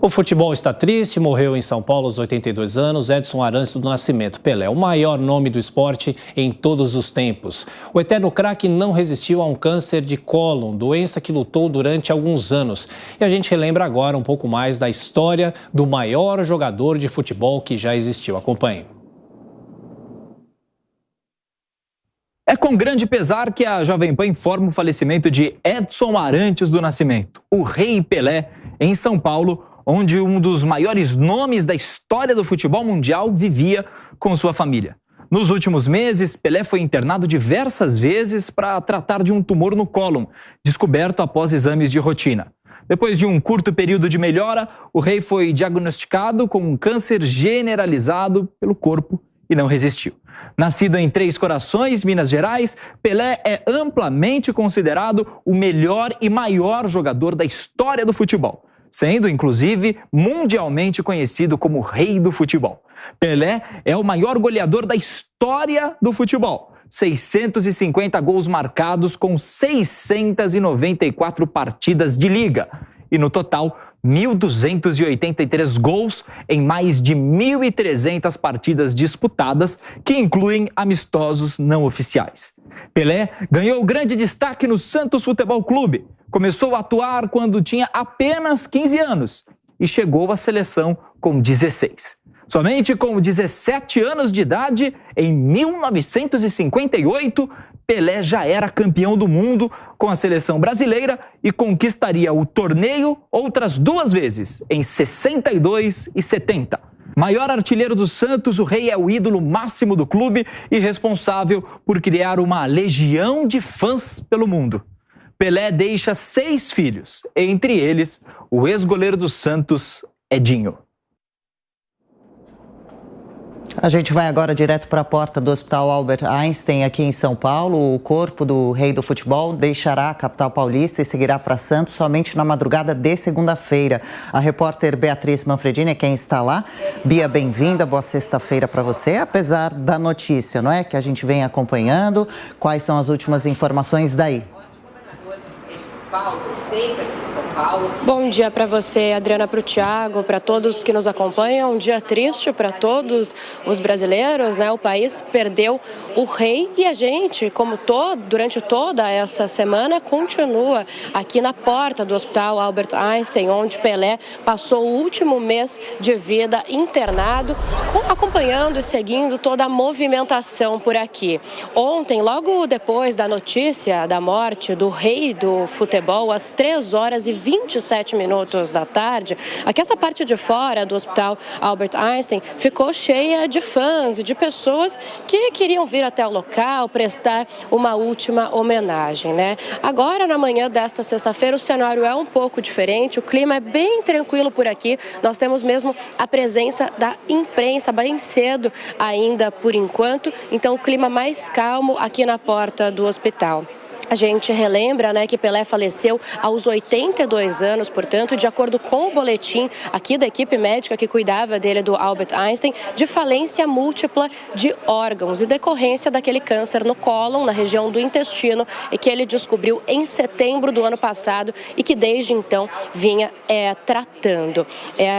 O futebol está triste, morreu em São Paulo aos 82 anos, Edson Arantes do Nascimento Pelé, o maior nome do esporte em todos os tempos. O eterno craque não resistiu a um câncer de cólon, doença que lutou durante alguns anos. E a gente relembra agora um pouco mais da história do maior jogador de futebol que já existiu. Acompanhe. É com grande pesar que a Jovem Pan informa o falecimento de Edson Arantes do Nascimento, o Rei Pelé, em São Paulo, onde um dos maiores nomes da história do futebol mundial vivia com sua família. Nos últimos meses, Pelé foi internado diversas vezes para tratar de um tumor no cólon, descoberto após exames de rotina. Depois de um curto período de melhora, o rei foi diagnosticado com um câncer generalizado pelo corpo e não resistiu. Nascido em Três Corações, Minas Gerais, Pelé é amplamente considerado o melhor e maior jogador da história do futebol, sendo, inclusive, mundialmente conhecido como o Rei do Futebol. Pelé é o maior goleador da história do futebol. 650 gols marcados com 694 partidas de liga. E no total, 1.283 gols em mais de 1.300 partidas disputadas, que incluem amistosos não oficiais. Pelé ganhou grande destaque no Santos Futebol Clube. Começou a atuar quando tinha apenas 15 anos e chegou à seleção com 16. Somente com 17 anos de idade, em 1958, Pelé já era campeão do mundo com a seleção brasileira e conquistaria o torneio outras 2 vezes, em 62 e 70. Maior artilheiro do Santos, o Rei é o ídolo máximo do clube e responsável por criar uma legião de fãs pelo mundo. Pelé deixa 6 filhos, entre eles o ex-goleiro do Santos, Edinho. A gente vai agora direto para a porta do Hospital Albert Einstein, aqui em São Paulo. O corpo do Rei do Futebol deixará a capital paulista e seguirá para Santos somente na madrugada de segunda-feira. A repórter Beatriz Manfredini é quem está lá. Bia, bem-vinda, boa sexta-feira para você. Apesar da notícia, não é, que a gente vem acompanhando, quais são as últimas informações daí? Bom dia para você, Adriana, para o Thiago, para todos que nos acompanham. Um dia triste para todos os brasileiros, né? O país perdeu o rei e a gente, durante toda essa semana, continua aqui na porta do Hospital Albert Einstein, onde Pelé passou o último mês de vida internado, acompanhando e seguindo toda a movimentação por aqui. Ontem, logo depois da notícia da morte do Rei do Futebol, às 3h27 da tarde, aqui essa parte de fora do Hospital Albert Einstein ficou cheia de fãs e de pessoas que queriam vir até o local prestar uma última homenagem, né? Agora, na manhã desta sexta-feira, o cenário é um pouco diferente, o clima é bem tranquilo por aqui. Nós temos mesmo a presença da imprensa bem cedo ainda por enquanto, então o clima mais calmo aqui na porta do hospital. A gente relembra, né, que Pelé faleceu aos 82 anos, portanto, de acordo com o boletim aqui da equipe médica que cuidava dele do Albert Einstein, de falência múltipla de órgãos e decorrência daquele câncer no cólon, na região do intestino, e que ele descobriu em setembro do ano passado e que desde então vinha tratando.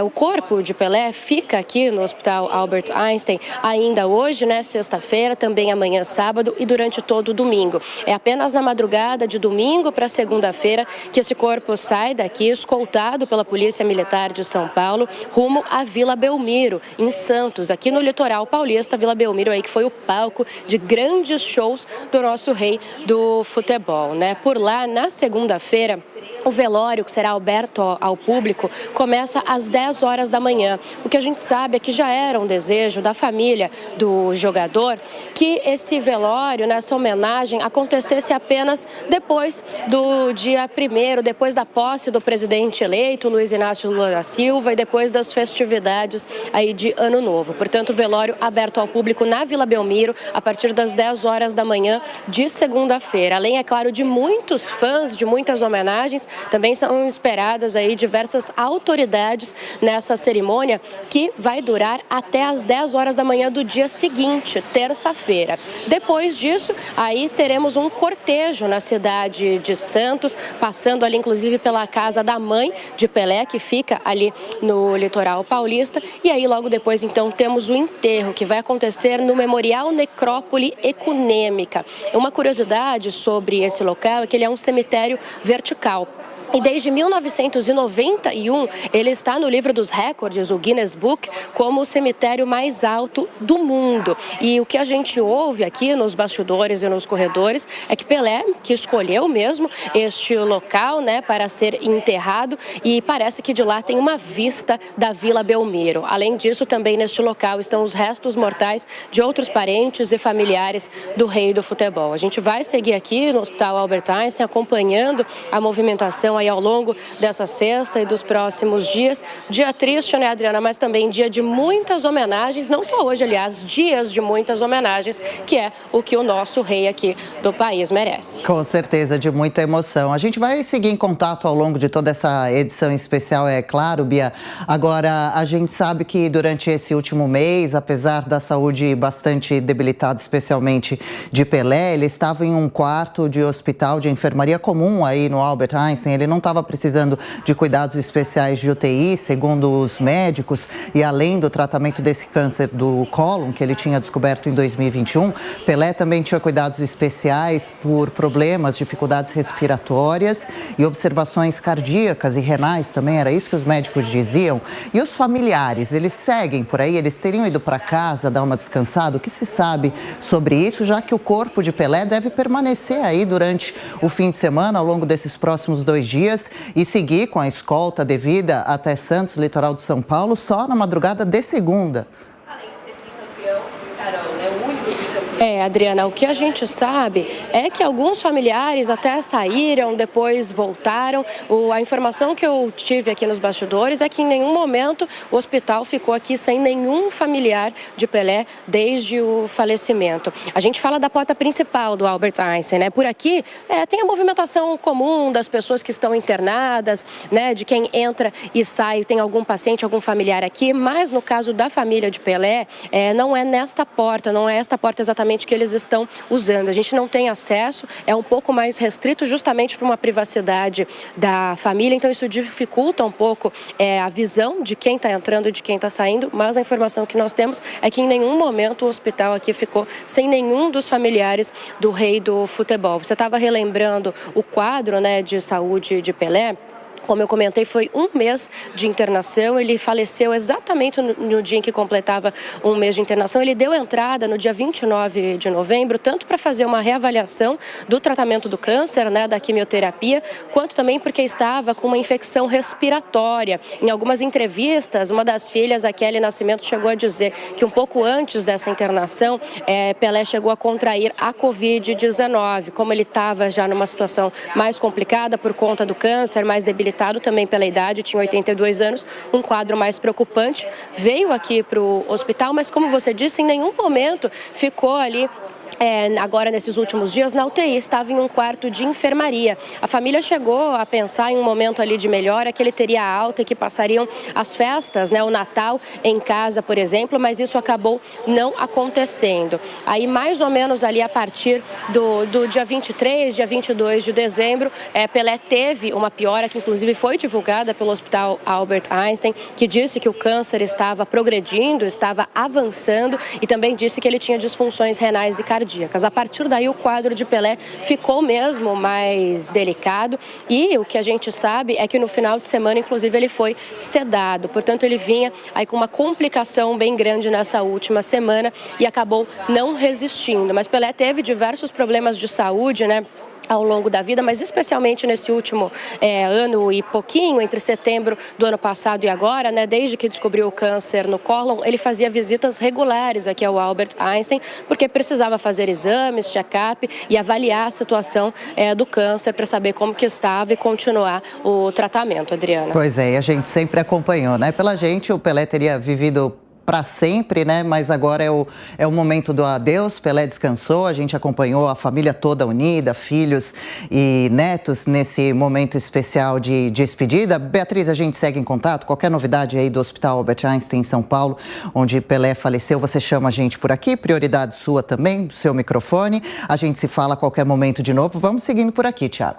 O corpo de Pelé fica aqui no Hospital Albert Einstein ainda hoje, né, sexta-feira, também amanhã sábado e durante todo o domingo. É apenas na madrugada de domingo para segunda-feira que esse corpo sai daqui, escoltado pela Polícia Militar de São Paulo, rumo à Vila Belmiro, em Santos, aqui no litoral paulista. Vila Belmiro aí que foi o palco de grandes shows do nosso rei do futebol, né? Por lá, na segunda-feira, o velório, que será aberto ao público, começa às 10 horas da manhã. O que a gente sabe é que já era um desejo da família do jogador que esse velório, nessa homenagem, acontecesse apenas depois do dia 1º, depois da posse do presidente eleito, Luiz Inácio Lula da Silva, e depois das festividades aí de Ano Novo. Portanto, o velório aberto ao público na Vila Belmiro a partir das 10 horas da manhã de segunda-feira. Além, é claro, de muitos fãs, de muitas homenagens, homenagens. Também são esperadas aí diversas autoridades nessa cerimônia, que vai durar até às 10 horas da manhã do dia seguinte, terça-feira. Depois disso, aí teremos um cortejo na cidade de Santos, passando ali inclusive pela casa da mãe de Pelé, que fica ali no litoral paulista. E aí logo depois então temos o enterro, que vai acontecer no Memorial Necrópole Ecunêmica. Uma curiosidade sobre esse local é que ele é um cemitério vertical. E desde 1991, ele está no livro dos recordes, o Guinness Book, como o cemitério mais alto do mundo. E o que a gente ouve aqui nos bastidores e nos corredores é que Pelé, que escolheu mesmo este local, né, para ser enterrado, e parece que de lá tem uma vista da Vila Belmiro. Além disso, também neste local estão os restos mortais de outros parentes e familiares do rei do futebol. A gente vai seguir aqui no Hospital Albert Einstein, acompanhando a movimentação aí ao longo dessa sexta e dos próximos dias. Dia triste, né, Adriana? Mas também dia de muitas homenagens, não só hoje, aliás, dias de muitas homenagens, que é o que o nosso rei aqui do país merece. Com certeza, de muita emoção. A gente vai seguir em contato ao longo de toda essa edição especial, é claro, Bia. Agora, a gente sabe que durante esse último mês, apesar da saúde bastante debilitada, especialmente de Pelé, ele estava em um quarto de hospital de enfermaria comum aí no Albert Einstein. Ele não estava precisando de cuidados especiais de UTI, segundo os médicos, e além do tratamento desse câncer do cólon, que ele tinha descoberto em 2021, Pelé também tinha cuidados especiais por problemas, dificuldades respiratórias e observações cardíacas e renais também, era isso que os médicos diziam. E os familiares, eles seguem por aí, eles teriam ido para casa dar uma descansada? O que se sabe sobre isso, já que o corpo de Pelé deve permanecer aí durante o fim de semana, ao longo desses próximos 2 dias, e seguir com a escolta devida até Santos, litoral de São Paulo, só na madrugada de segunda. Adriana, o que a gente sabe é que alguns familiares até saíram, depois voltaram. A informação que eu tive aqui nos bastidores é que em nenhum momento o hospital ficou aqui sem nenhum familiar de Pelé desde o falecimento. A gente fala da porta principal do Albert Einstein, né? Por aqui tem a movimentação comum das pessoas que estão internadas, né? De quem entra e sai, tem algum paciente, algum familiar aqui, mas no caso da família de Pelé, não é nesta porta, não é esta porta exatamente que eles estão usando. A gente não tem acesso, é um pouco mais restrito justamente para uma privacidade da família, então isso dificulta um pouco a visão de quem está entrando e de quem está saindo, mas a informação que nós temos é que em nenhum momento o hospital aqui ficou sem nenhum dos familiares do rei do futebol. Você estava relembrando o quadro, né, de saúde de Pelé. Como eu comentei, foi 1 mês de internação, ele faleceu exatamente no dia em que completava 1 mês de internação. Ele deu entrada no dia 29 de novembro, tanto para fazer uma reavaliação do tratamento do câncer, né, da quimioterapia, quanto também porque estava com uma infecção respiratória. Em algumas entrevistas, uma das filhas, a Kelly Nascimento, chegou a dizer que um pouco antes dessa internação, Pelé chegou a contrair a Covid-19. Como ele estava já numa situação mais complicada por conta do câncer, mais debilitado também pela idade, tinha 82 anos, um quadro mais preocupante, veio aqui para o hospital, mas como você disse, em nenhum momento ficou ali agora nesses últimos dias na UTI, estava em um quarto de enfermaria. A família chegou a pensar em um momento ali de melhora, que ele teria alta e que passariam as festas, né, o Natal em casa, por exemplo, mas isso acabou não acontecendo. Aí mais ou menos ali a partir do dia 23, dia 22 de dezembro, Pelé teve uma piora que inclusive foi divulgada pelo Hospital Albert Einstein, que disse que o câncer estava progredindo, estava avançando e também disse que ele tinha disfunções renais e cardíacas. A partir daí o quadro de Pelé ficou mesmo mais delicado e o que a gente sabe é que no final de semana, inclusive, ele foi sedado. Portanto, ele vinha aí com uma complicação bem grande nessa última semana e acabou não resistindo. Mas Pelé teve diversos problemas de saúde, né, ao longo da vida, mas especialmente nesse último ano e pouquinho, entre setembro do ano passado e agora, né, desde que descobriu o câncer no cólon, ele fazia visitas regulares aqui ao Albert Einstein, porque precisava fazer exames, check-up e avaliar a situação do câncer para saber como que estava e continuar o tratamento, Adriana. Pois é, e a gente sempre acompanhou, né? Pela gente, o Pelé teria vivido para sempre, né? Mas agora é o momento do adeus. Pelé descansou, a gente acompanhou a família toda unida, filhos e netos nesse momento especial de despedida. Beatriz, a gente segue em contato. Qualquer novidade aí do Hospital Albert Einstein em São Paulo, onde Pelé faleceu, você chama a gente por aqui. Prioridade sua também, do seu microfone. A gente se fala a qualquer momento de novo. Vamos seguindo por aqui, Thiago.